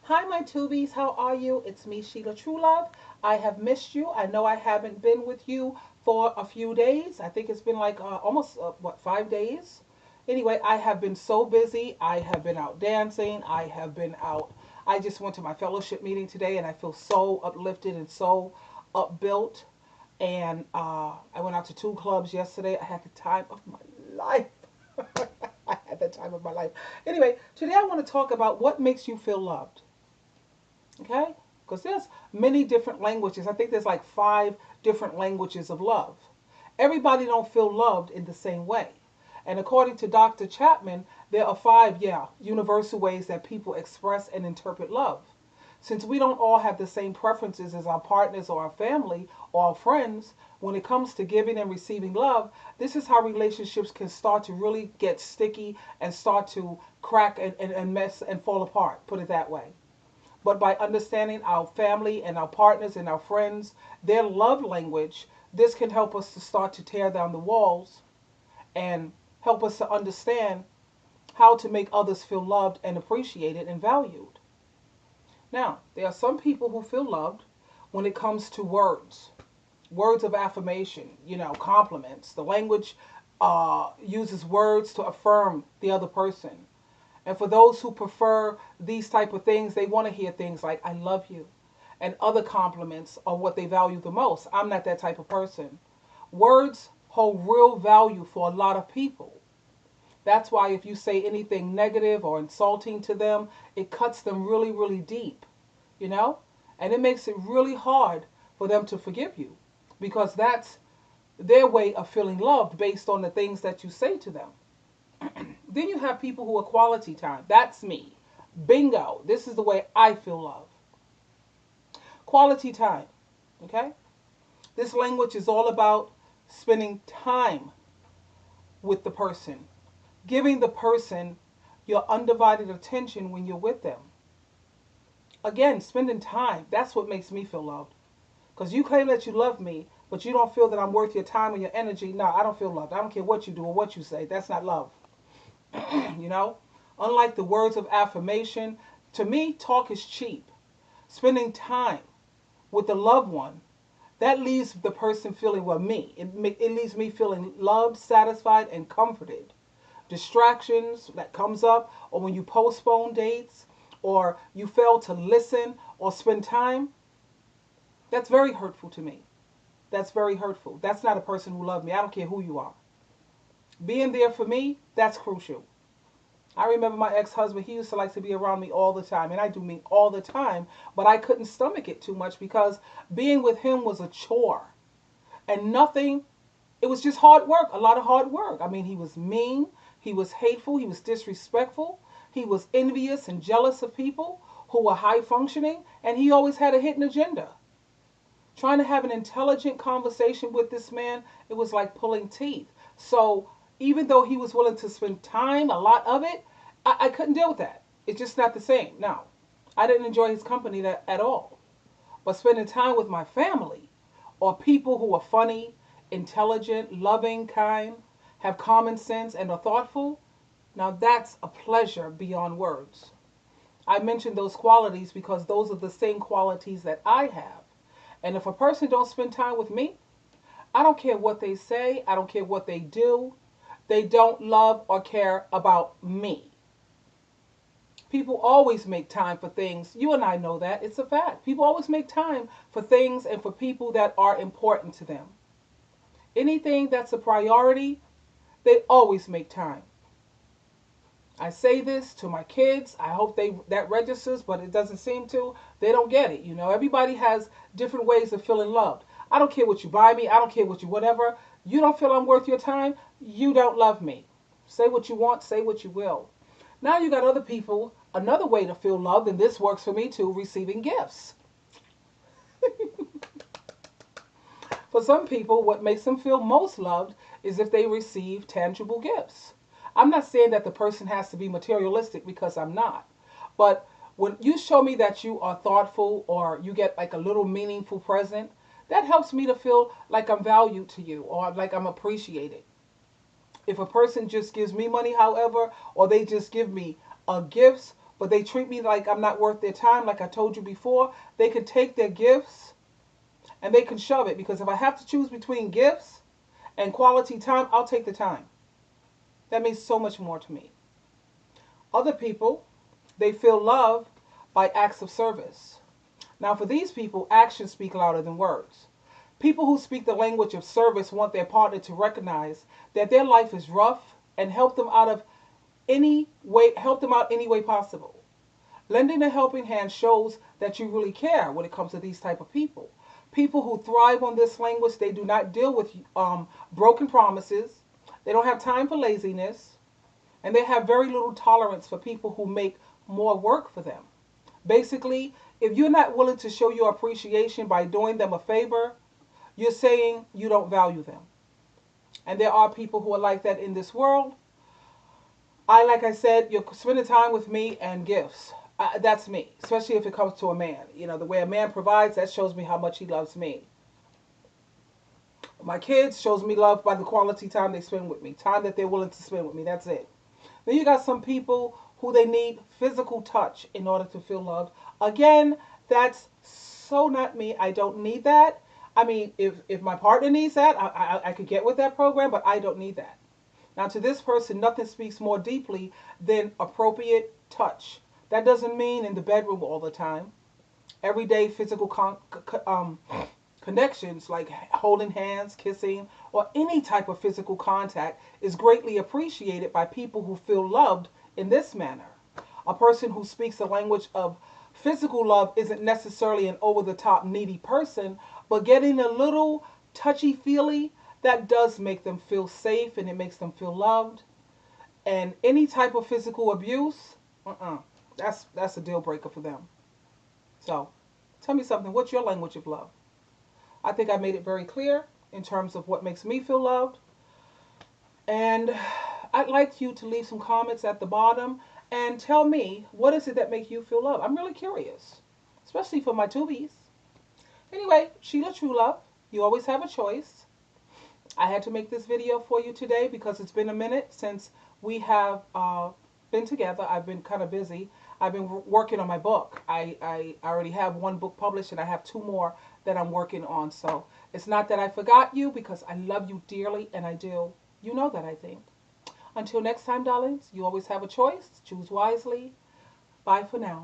Hi, my tubies. How are you? It's me, Sheila Truelove. I have missed you. I know I haven't been with you for a few days. I think it's been like almost, 5 days? Anyway, I have been so busy. I have been out dancing. I have been out. I just went to my fellowship meeting today and I feel so uplifted and so upbuilt. And I went out to two clubs yesterday. I had the time of my life. I had the time of my life. Anyway, today I want to talk about what makes you feel loved. Okay? Because there's many different languages. I think there's like five different languages of love. Everybody don't feel loved in the same way. And according to Dr. Chapman, there are five, universal ways that people express and interpret love. Since we don't all have the same preferences as our partners or our family or our friends, when it comes to giving and receiving love, this is how relationships can start to really get sticky and start to crack and mess and fall apart, put it that way. But by understanding our family and our partners and our friends, their love language, this can help us to start to tear down the walls and help us to understand how to make others feel loved and appreciated and valued. Now, there are some people who feel loved when it comes to words of affirmation, compliments. The language uses words to affirm the other person. And for those who prefer these type of things, they want to hear things like "I love you," and other compliments are what they value the most. I'm not that type of person. Words hold real value for a lot of people. That's why if you say anything negative or insulting to them, it cuts them really, really deep, you know? And it makes it really hard for them to forgive you because that's their way of feeling loved based on the things that you say to them. Then you have people who are quality time. That's me. Bingo. This is the way I feel love. Quality time. Okay? This language is all about spending time with the person, giving the person your undivided attention when you're with them. Again, spending time. That's what makes me feel loved. Because you claim that you love me, but you don't feel that I'm worth your time and your energy. No, I don't feel loved. I don't care what you do or what you say. That's not love. you know? Unlike the words of affirmation, to me, talk is cheap. Spending time with a loved one, that leaves the person feeling, well, me. It leaves me feeling loved, satisfied, and comforted. Distractions that comes up, or when you postpone dates, or you fail to listen or spend time, that's very hurtful to me. That's very hurtful. That's not a person who loves me. I don't care who you are. Being there for me, that's crucial. I remember my ex-husband, he used to like to be around me all the time, and I do mean all the time, but I couldn't stomach it too much because being with him was a chore. And nothing, it was just hard work, a lot of hard work. I mean, he was mean, he was hateful, he was disrespectful, he was envious and jealous of people who were high functioning, and he always had a hidden agenda. Trying to have an intelligent conversation with this man, it was like pulling teeth. So even though he was willing to spend time, a lot of it, I couldn't deal with that. It's just not the same. Now, I didn't enjoy his company at all. But spending time with my family or people who are funny, intelligent, loving, kind, have common sense, and are thoughtful, now that's a pleasure beyond words. I mention those qualities because those are the same qualities that I have. And if a person don't spend time with me, I don't care what they say, I don't care what they do, they don't love or care about me. People always make time for things. You and I know that. It's a fact. People always make time for things and for people that are important to them. Anything that's a priority, they always make time. I say this to my kids. I hope they that registers, but it doesn't seem to. They don't get it. Everybody has different ways of feeling loved. I don't care what you buy me. I don't care what you whatever. You don't feel I'm worth your time. You don't love me. Say what you want. Say what you will. Now you got other people. Another way to feel loved, and this works for me too, receiving gifts. For some people, what makes them feel most loved is if they receive tangible gifts. I'm not saying that the person has to be materialistic because I'm not. But when you show me that you are thoughtful or you get like a little meaningful present, that helps me to feel like I'm valued to you or like I'm appreciated. If a person just gives me money, however, or they just give me gifts, but they treat me like I'm not worth their time, like I told you before, they can take their gifts and they can shove it, because if I have to choose between gifts and quality time, I'll take the time. That means so much more to me. Other people, they feel love by acts of service. Now, for these people, actions speak louder than words. People who speak the language of service want their partner to recognize that their life is rough and help them out any way possible. Lending a helping hand shows that you really care when it comes to these type of people. People who thrive on this language, they do not deal with broken promises. They don't have time for laziness, and they have very little tolerance for people who make more work for them. Basically, if you're not willing to show your appreciation by doing them a favor, you're saying you don't value them. And there are people who are like that in this world. Like I said, you're spending time with me and gifts. That's me, especially if it comes to a man. You know, the way a man provides, that shows me how much he loves me. My kids shows me love by the quality time they spend with me, time that they're willing to spend with me. That's it. Then you got some people who they need physical touch in order to feel loved. Again, that's so not me. I don't need that. I mean, if my partner needs that, I could get with that program, but I don't need that. Now, to this person, nothing speaks more deeply than appropriate touch. That doesn't mean in the bedroom all the time. Everyday physical connections like holding hands, kissing, or any type of physical contact is greatly appreciated by people who feel loved in this manner. A person who speaks the language of physical love isn't necessarily an over the top needy person, but getting a little touchy feely, that does make them feel safe and it makes them feel loved. And any type of physical abuse, that's a deal breaker for them. So, tell me something. What's your language of love? I think I made it very clear in terms of what makes me feel loved. And I'd like you to leave some comments at the bottom and tell me, what is it that makes you feel loved? I'm really curious, especially for my tubies. Anyway, Sheila True Love, you always have a choice. I had to make this video for you today because it's been a minute since we have been together. I've been kind of busy. I've been working on my book. I already have one book published and I have two more that I'm working on. So it's not that I forgot you, because I love you dearly, and I do. You know that, I think. Until next time, darlings, you always have a choice. Choose wisely. Bye for now.